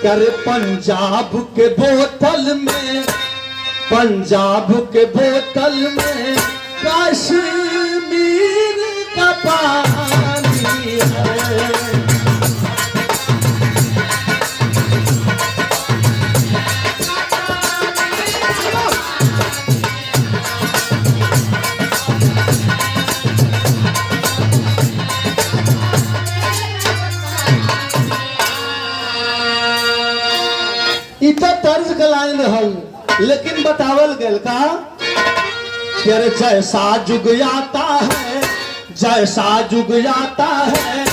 करे पंजाब के बोतल में, पंजाब के बोतल में कश्मीर का पानी है। इतना तर्ज का लाइन रहल, लेकिन बतावल गल का जैसा जुग आता है, जैसा जुग आता है